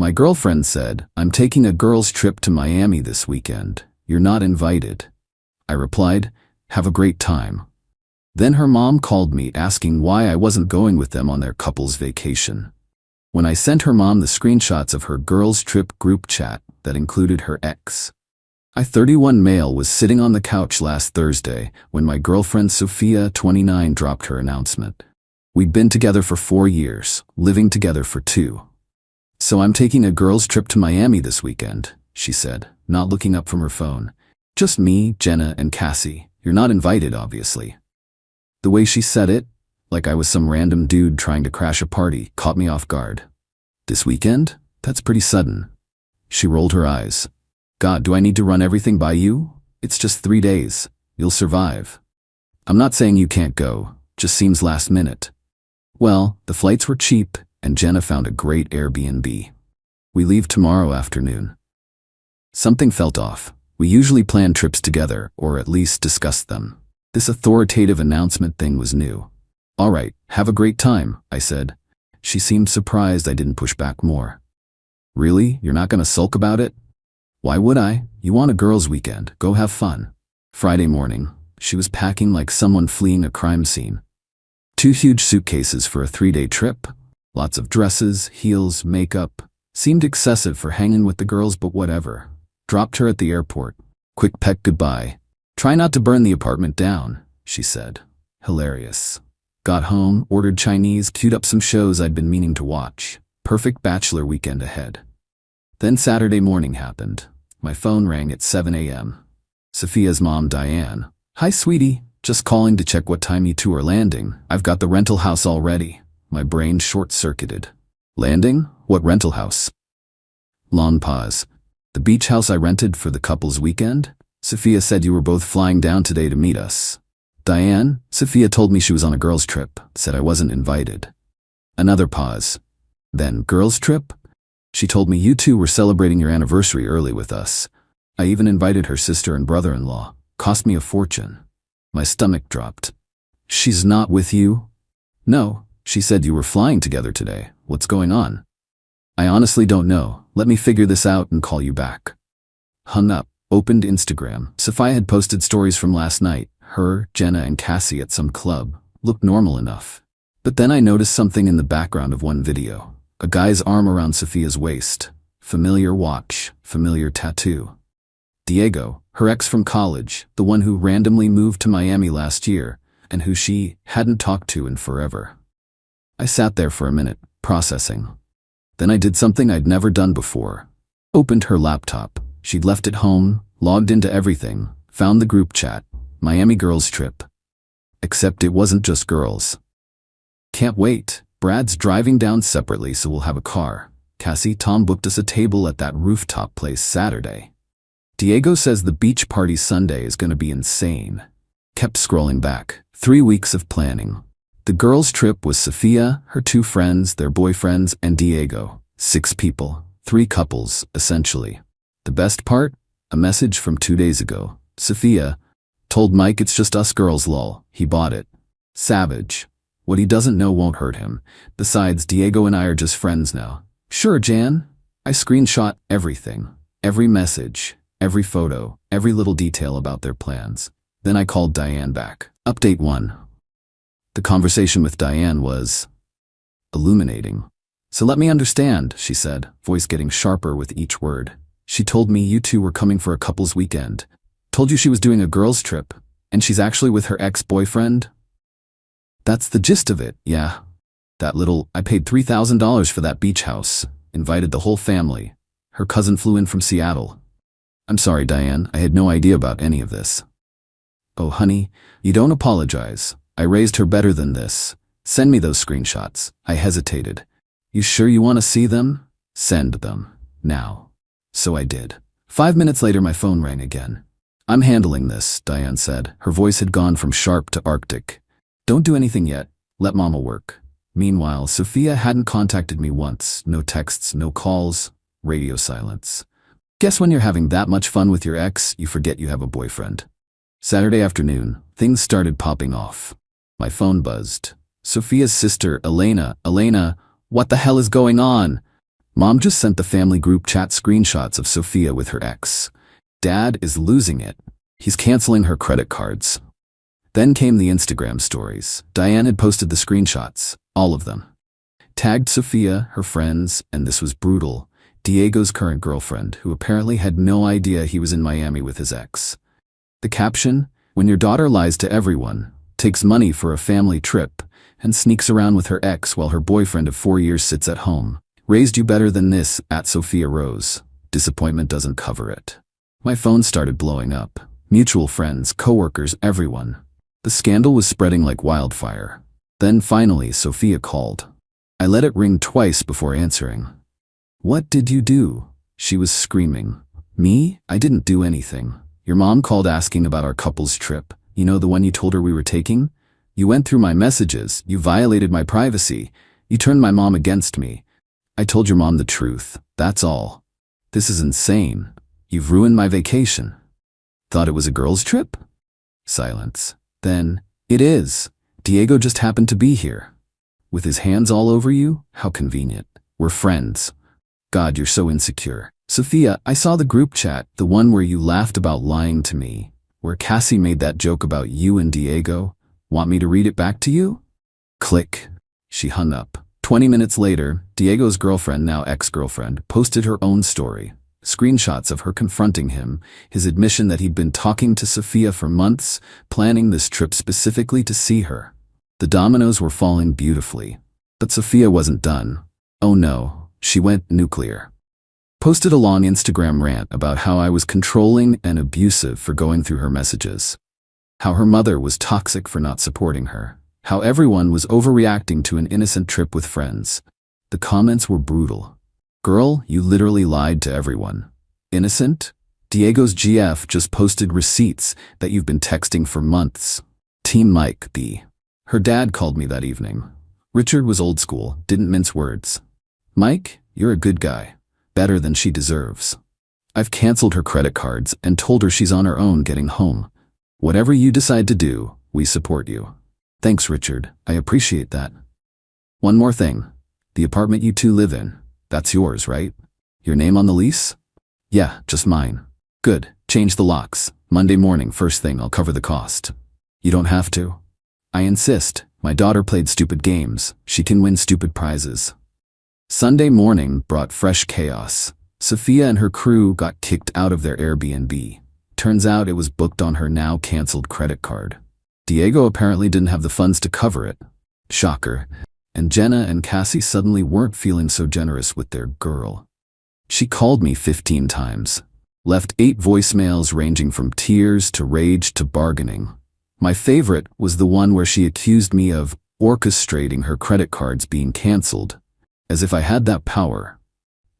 My girlfriend said, "I'm taking a girls' trip to Miami this weekend. You're not invited." I replied, "Have a great time." Then her mom called me asking why I wasn't going with them on their couple's vacation. When I sent her mom the screenshots of her girls' trip group chat that included her ex, I, 31 male, was sitting on the couch last Thursday when my girlfriend Sophia, 29, dropped her announcement. We'd been together for 4 years, living together for 2. "So I'm taking a girls' trip to Miami this weekend," she said, not looking up from her phone. "Just me, Jenna, and Cassie. You're not invited, obviously." The way she said it, like I was some random dude trying to crash a party, caught me off guard. "This weekend? That's pretty sudden." She rolled her eyes. "God, do I need to run everything by you? It's just 3 days. You'll survive." "I'm not saying you can't go, just seems last minute." Well, the flights were cheap, and Jenna found a great Airbnb. We leave tomorrow afternoon. Something felt off. We usually plan trips together, or at least discuss them. This authoritative announcement thing was new. "All right, have a great time," I said. She seemed surprised I didn't push back more. "Really? You're not gonna sulk about it?" "Why would I? You want a girls' weekend, go have fun." Friday morning, she was packing like someone fleeing a crime scene. 2 huge suitcases for a 3-day trip. Lots of dresses, heels, makeup. Seemed excessive for hanging with the girls, but whatever. Dropped her at the airport. Quick peck goodbye. "Try not to burn the apartment down," she said. Hilarious. Got home, ordered Chinese, queued up some shows I'd been meaning to watch. Perfect bachelor weekend ahead. Then Saturday morning happened. My phone rang at 7 a.m. Sophia's mom, Diane. "Hi, sweetie. Just calling to check what time you two are landing. I've got the rental house all ready." My brain short-circuited. "Landing? What rental house?" Long pause. "The beach house I rented for the couple's weekend? Sophia said you were both flying down today to meet us." "Diane, Sophia told me she was on a girls' trip, said I wasn't invited." Another pause. Then, "Girls' trip? She told me you two were celebrating your anniversary early with us. I even invited her sister and brother-in-law. Cost me a fortune." My stomach dropped. "She's not with you?" "No, she said you were flying together today. What's going on?" "I honestly don't know. Let me figure this out and call you back." Hung up, opened Instagram. Sophia had posted stories from last night. Her, Jenna, and Cassie at some club. Looked normal enough. But then I noticed something in the background of one video. A guy's arm around Sophia's waist. Familiar watch, familiar tattoo. Diego, her ex from college, the one who randomly moved to Miami last year, and who she hadn't talked to in forever. I sat there for a minute, processing. Then I did something I'd never done before. Opened her laptop. She'd left it home, logged into everything, found the group chat, Miami girls trip. Except it wasn't just girls. "Can't wait. Brad's driving down separately, so we'll have a car. Cassie, Tom booked us a table at that rooftop place Saturday. Diego says the beach party Sunday is gonna be insane." Kept scrolling back. 3 weeks of planning. The girls' trip was Sophia, her 2 friends, their boyfriends, and Diego. 6 people. 3 couples, essentially. The best part? A message from 2 days ago. Sophia told Mike it's just us girls, lol. He bought it. Savage. What he doesn't know won't hurt him. Besides, Diego and I are just friends now. "Sure, Jan." I screenshot everything. Every message, every photo, every little detail about their plans. Then I called Diane back. Update 1. The conversation with Diane was illuminating. "So let me understand," she said, voice getting sharper with each word. "She told me you two were coming for a couple's weekend. Told you she was doing a girls' trip, and she's actually with her ex-boyfriend?" "That's the gist of it, yeah. I paid $3,000 for that beach house. Invited the whole family. Her cousin flew in from Seattle." "I'm sorry, Diane, I had no idea about any of this." "Oh, honey, you don't apologize. I raised her better than this. Send me those screenshots." I hesitated. "You sure you want to see them?" "Send them. Now." So I did. 5 minutes later, my phone rang again. "I'm handling this," Diane said. Her voice had gone from sharp to arctic. "Don't do anything yet. Let Mama work." Meanwhile, Sophia hadn't contacted me once. No texts, no calls, radio silence. Guess when you're having that much fun with your ex, you forget you have a boyfriend. Saturday afternoon, things started popping off. My phone buzzed. Sophia's sister, Elena, "What the hell is going on?" Mom just sent the family group chat screenshots of Sophia with her ex. Dad is losing it. He's canceling her credit cards. Then came the Instagram stories. Diane had posted the screenshots, all of them. Tagged Sophia, her friends, and this was brutal, Diego's current girlfriend, who apparently had no idea he was in Miami with his ex. The caption, "When your daughter lies to everyone, takes money for a family trip, and sneaks around with her ex while her boyfriend of 4 years sits at home. Raised you better than this, at Sophia Rose. Disappointment doesn't cover it." My phone started blowing up. Mutual friends, coworkers, everyone. The scandal was spreading like wildfire. Then finally, Sophia called. I let it ring twice before answering. "What did you do?" She was screaming. "Me? I didn't do anything. Your mom called asking about our couple's trip. You know, the one you told her we were taking? You went through my messages. You violated my privacy. You turned my mom against me. I told your mom the truth. That's all. This is insane. You've ruined my vacation." "Thought it was a girls' trip?" Silence. Then, "It is. Diego just happened to be here." "With his hands all over you? How convenient. We're friends." "God, you're so insecure." "Sophia, I saw the group chat, the one where you laughed about lying to me, where Cassie made that joke about you and Diego. Want me to read it back to you?" Click. She hung up. 20 minutes later, Diego's girlfriend, now ex-girlfriend, posted her own story. Screenshots of her confronting him, his admission that he'd been talking to Sophia for months, planning this trip specifically to see her. The dominoes were falling beautifully. But Sophia wasn't done. Oh no, she went nuclear. Posted a long Instagram rant about how I was controlling and abusive for going through her messages. How her mother was toxic for not supporting her. How everyone was overreacting to an innocent trip with friends. The comments were brutal. "Girl, you literally lied to everyone. Innocent? Diego's GF just posted receipts that you've been texting for months. Team Mike B." Her dad called me that evening. Richard was old school, didn't mince words. "Mike, you're a good guy. Better than she deserves. I've canceled her credit cards and told her she's on her own getting home. Whatever you decide to do, we support you." "Thanks, Richard. I appreciate that. One more thing. The apartment you two live in, that's yours, right? Your name on the lease?" "Yeah, just mine." "Good. Change the locks. Monday morning, first thing, I'll cover the cost." "You don't have to." "I insist. My daughter played stupid games. She can win stupid prizes." Sunday morning brought fresh chaos. Sophia and her crew got kicked out of their Airbnb. Turns out it was booked on her now canceled credit card. Diego apparently didn't have the funds to cover it. Shocker. And Jenna and Cassie suddenly weren't feeling so generous with their girl. She called me 15 times. Left 8 voicemails ranging from tears to rage to bargaining. My favorite was the one where she accused me of orchestrating her credit cards being canceled, as if I had that power.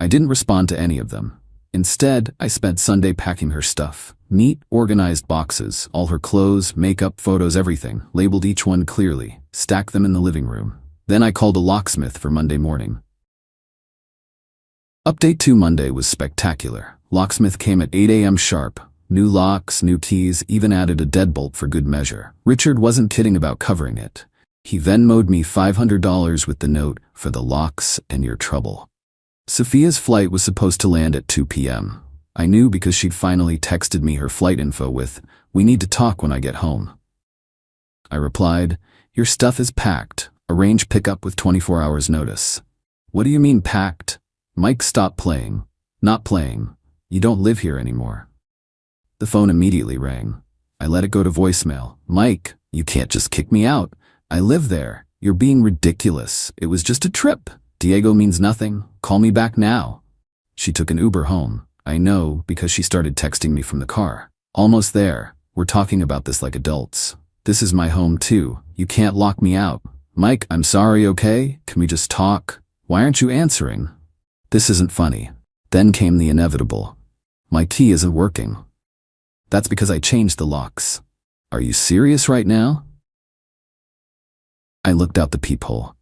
I didn't respond to any of them. Instead, I spent Sunday packing her stuff. Neat, organized boxes, all her clothes, makeup, photos, everything, labeled each one clearly, stacked them in the living room. Then I called a locksmith for Monday morning. Update 2 Monday was spectacular. Locksmith came at 8 a.m. sharp. New locks, new keys, even added a deadbolt for good measure. Richard wasn't kidding about covering it. He Venmo'd me $500 with the note, "For the locks and your trouble." Sophia's flight was supposed to land at 2 p.m. I knew because she'd finally texted me her flight info with, "We need to talk when I get home." I replied, "Your stuff is packed. Arrange pickup with 24 hours notice." "What do you mean packed?" "Mike, stop playing." "Not playing. You don't live here anymore." The phone immediately rang. I let it go to voicemail. "Mike, you can't just kick me out. I live there. You're being ridiculous. It was just a trip. Diego means nothing. Call me back now." She took an Uber home. I know because she started texting me from the car. "Almost there. We're talking about this like adults. This is my home too. You can't lock me out." "Mike, I'm sorry, okay? Can we just talk? Why aren't you answering?" This isn't funny. Then came the inevitable. "My key isn't working." "That's because I changed the locks." "Are you serious right now?" I looked out the peephole.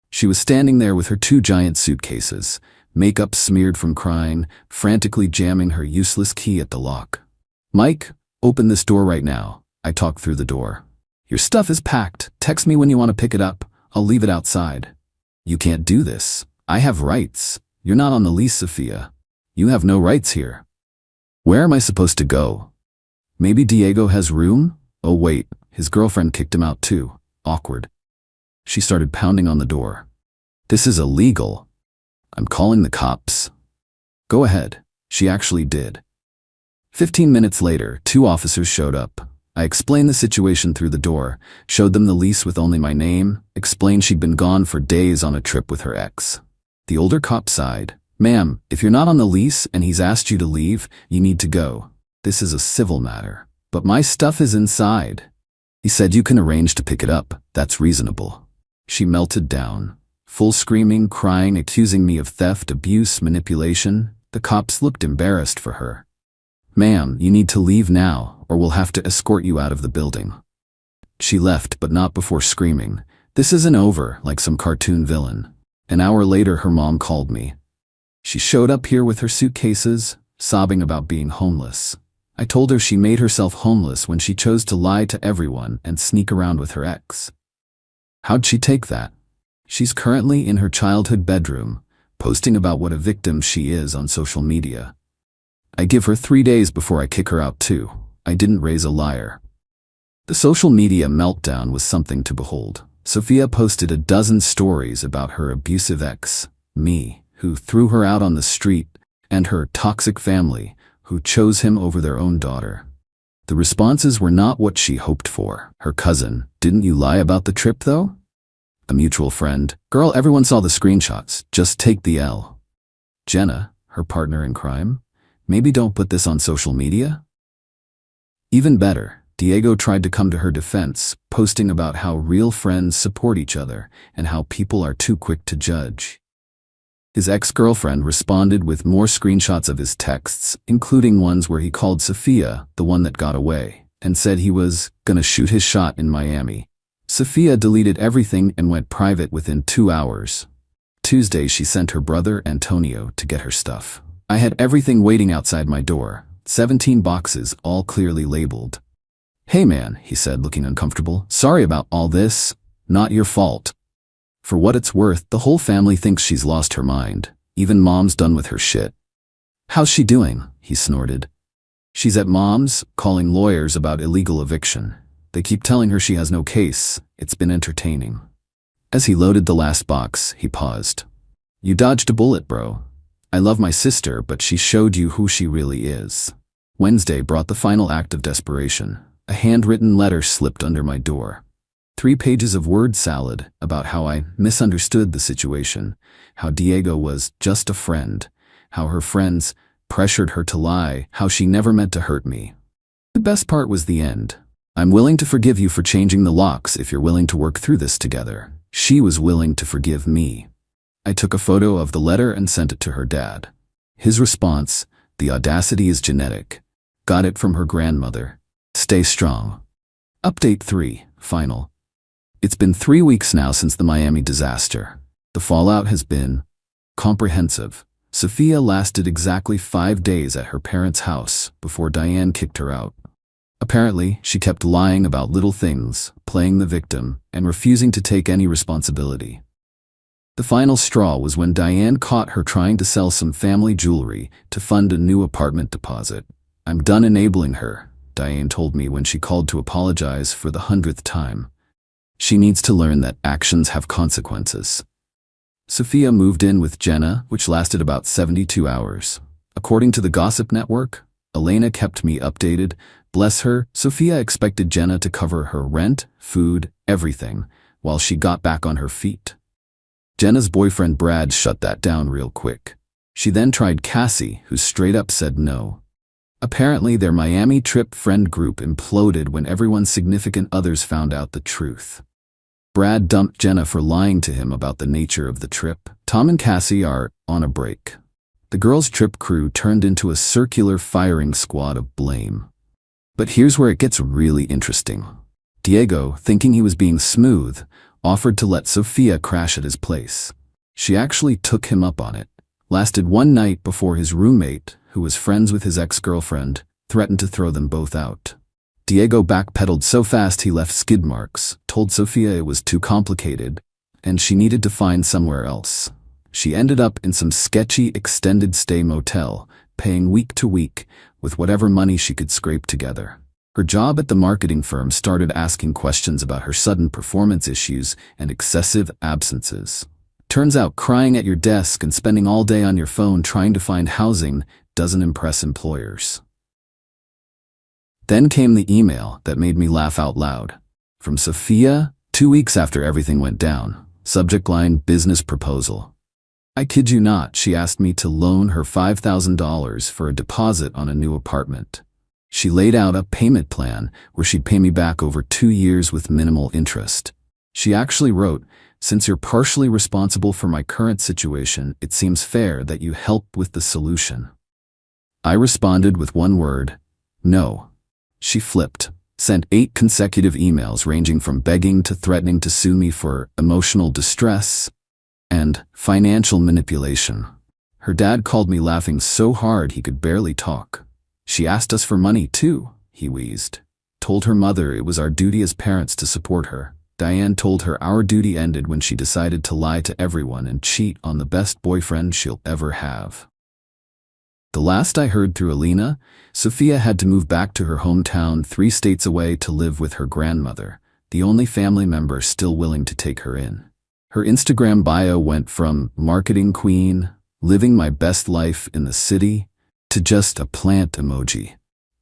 She was standing there with her 2 giant suitcases, makeup smeared from crying, frantically jamming her useless key at the lock. "Mike, open this door right now." I talked through the door. "Your stuff is packed. Text me when you want to pick it up. I'll leave it outside." "You can't do this. I have rights. You're not on the lease, Sophia. You have no rights here. Where am I supposed to go? Maybe Diego has room? Oh wait, his girlfriend kicked him out too. Awkward. She started pounding on the door. This is illegal. I'm calling the cops. Go ahead. She actually did. 15 minutes later, 2 officers showed up. I explained the situation through the door, showed them the lease with only my name, explained she'd been gone for days on a trip with her ex. The older cop sighed. Ma'am, if you're not on the lease and he's asked you to leave, you need to go. This is a civil matter. But my stuff is inside. He said you can arrange to pick it up. That's reasonable. She melted down. Full screaming, crying, accusing me of theft, abuse, manipulation. The cops looked embarrassed for her. Ma'am, you need to leave now, or we'll have to escort you out of the building. She left, but not before screaming, "This isn't over," like some cartoon villain. An hour later, her mom called me. She showed up here with her suitcases, sobbing about being homeless. I told her she made herself homeless when she chose to lie to everyone and sneak around with her ex. How'd she take that? She's currently in her childhood bedroom, posting about what a victim she is on social media. I give her 3 days before I kick her out too. I didn't raise a liar. The social media meltdown was something to behold. Sophia posted a dozen stories about her abusive ex, me, who threw her out on the street, and her toxic family, who chose him over their own daughter. The responses were not what she hoped for. Her cousin, "Didn't you lie about the trip though?" A mutual friend, "Girl, everyone saw the screenshots. Just take the L." Jenna, her partner in crime, "Maybe don't put this on social media?" Even better, Diego tried to come to her defense, posting about how real friends support each other and how people are too quick to judge. His ex-girlfriend responded with more screenshots of his texts, including ones where he called Sophia, the one that got away, and said he was gonna shoot his shot in Miami. Sophia deleted everything and went private within 2 hours. Tuesday, she sent her brother Antonio to get her stuff. I had everything waiting outside my door, 17 boxes, all clearly labeled. "Hey man," he said, looking uncomfortable. "Sorry about all this. Not your fault." For what it's worth, the whole family thinks she's lost her mind. Even mom's done with her shit. "How's she doing?" he snorted. "She's at mom's, calling lawyers about illegal eviction. They keep telling her she has no case. It's been entertaining." As he loaded the last box, he paused. "You dodged a bullet, bro. I love my sister, but she showed you who she really is." Wednesday brought the final act of desperation. A handwritten letter slipped under my door. 3 pages of word salad about how I misunderstood the situation, how Diego was just a friend, how her friends pressured her to lie, how she never meant to hurt me. The best part was the end. "I'm willing to forgive you for changing the locks if you're willing to work through this together." She was willing to forgive me. I took a photo of the letter and sent it to her dad. His response, "The audacity is genetic. Got it from her grandmother. Stay strong." Update 3, final. It's been 3 weeks now since the Miami disaster. The fallout has been comprehensive. Sophia lasted exactly 5 days at her parents' house before Diane kicked her out. Apparently, she kept lying about little things, playing the victim, and refusing to take any responsibility. The final straw was when Diane caught her trying to sell some family jewelry to fund a new apartment deposit. "I'm done enabling her," Diane told me when she called to apologize for the 100th time. She needs to learn that actions have consequences. Sophia moved in with Jenna, which lasted about 72 hours. According to the Gossip Network, Elena kept me updated. Bless her, Sophia expected Jenna to cover her rent, food, everything, while she got back on her feet. Jenna's boyfriend Brad shut that down real quick. She then tried Cassie, who straight up said no. Apparently their Miami trip friend group imploded when everyone's significant others found out the truth. Brad dumped Jenna for lying to him about the nature of the trip. Tom and Cassie are on a break. The girls' trip crew turned into a circular firing squad of blame. But here's where it gets really interesting. Diego, thinking he was being smooth, offered to let Sophia crash at his place. She actually took him up on it. Lasted one night before his roommate, who was friends with his ex-girlfriend, threatened to throw them both out. Diego backpedaled so fast he left skid marks, told Sophia it was too complicated, and she needed to find somewhere else. She ended up in some sketchy extended stay motel, paying week to week with whatever money she could scrape together. Her job at the marketing firm started asking questions about her sudden performance issues and excessive absences. Turns out crying at your desk and spending all day on your phone trying to find housing doesn't impress employers. Then came the email that made me laugh out loud. From Sophia, 2 weeks after everything went down. Subject line, business proposal. I kid you not, she asked me to loan her $5,000 for a deposit on a new apartment. She laid out a payment plan where she'd pay me back over 2 years with minimal interest. She actually wrote, "Since you're partially responsible for my current situation, it seems fair that you help with the solution." I responded with one word, no. She flipped, sent 8 consecutive emails ranging from begging to threatening to sue me for emotional distress and financial manipulation. Her dad called me laughing so hard he could barely talk. She asked us for money too, he wheezed. Told her mother it was our duty as parents to support her. Diane told her our duty ended when she decided to lie to everyone and cheat on the best boyfriend she'll ever have. The last I heard through Alina, Sophia had to move back to her hometown 3 states away to live with her grandmother, the only family member still willing to take her in. Her Instagram bio went from marketing queen, living my best life in the city, to just a plant emoji.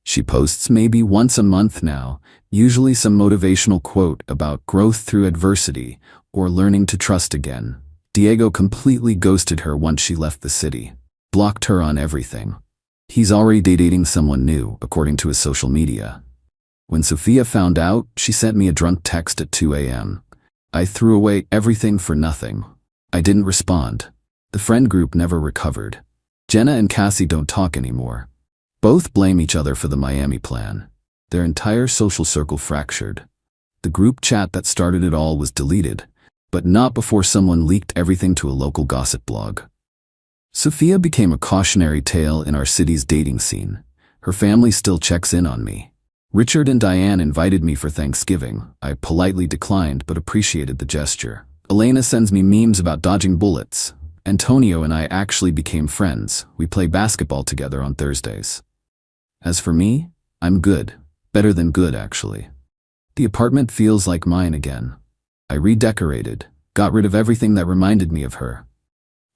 She posts maybe once a month now, usually some motivational quote about growth through adversity or learning to trust again. Diego completely ghosted her once she left the city. Blocked her on everything. He's already dating someone new, according to his social media. When Sophia found out, she sent me a drunk text at 2 a.m. I threw away everything for nothing. I didn't respond. The friend group never recovered. Jenna and Cassie don't talk anymore. Both blame each other for the Miami plan. Their entire social circle fractured. The group chat that started it all was deleted, but not before someone leaked everything to a local gossip blog. Sophia became a cautionary tale in our city's dating scene. Her family still checks in on me. Richard and Diane invited me for Thanksgiving. I politely declined but appreciated the gesture. Elena sends me memes about dodging bullets. Antonio and I actually became friends. We play basketball together on Thursdays. As for me, I'm good. Better than good, actually. The apartment feels like mine again. I redecorated, got rid of everything that reminded me of her.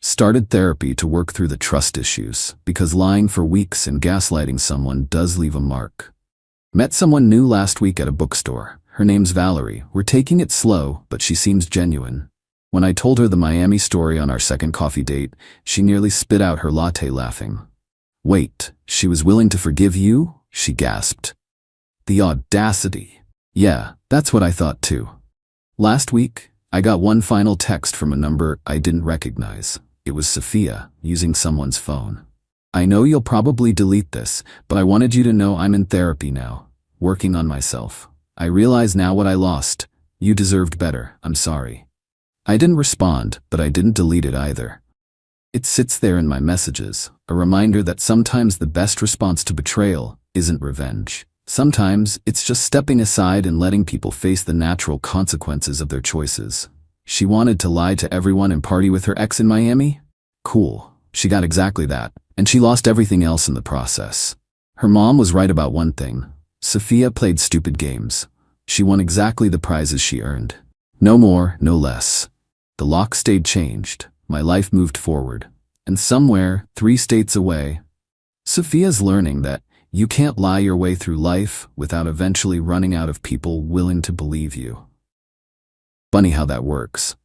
Started therapy to work through the trust issues, because lying for weeks and gaslighting someone does leave a mark. Met someone new last week at a bookstore. Her name's Valerie. We're taking it slow, but she seems genuine. When I told her the Miami story on our second coffee date, she nearly spit out her latte laughing. "Wait, she was willing to forgive you?" she gasped. The audacity. Yeah, that's what I thought too. Last week, I got one final text from a number I didn't recognize. It was Sophia, using someone's phone. "I know you'll probably delete this, but I wanted you to know I'm in therapy now, working on myself. I realize now what I lost. You deserved better. I'm sorry." I didn't respond, but I didn't delete it either. It sits there in my messages, a reminder that sometimes the best response to betrayal isn't revenge. Sometimes it's just stepping aside and letting people face the natural consequences of their choices. She wanted to lie to everyone and party with her ex in Miami? Cool. She got exactly that, and she lost everything else in the process. Her mom was right about one thing. Sophia played stupid games. She won exactly the prizes she earned. No more, no less. The lock stayed changed. My life moved forward. And somewhere, 3 states away, Sophia's learning that you can't lie your way through life without eventually running out of people willing to believe you. Funny how that works.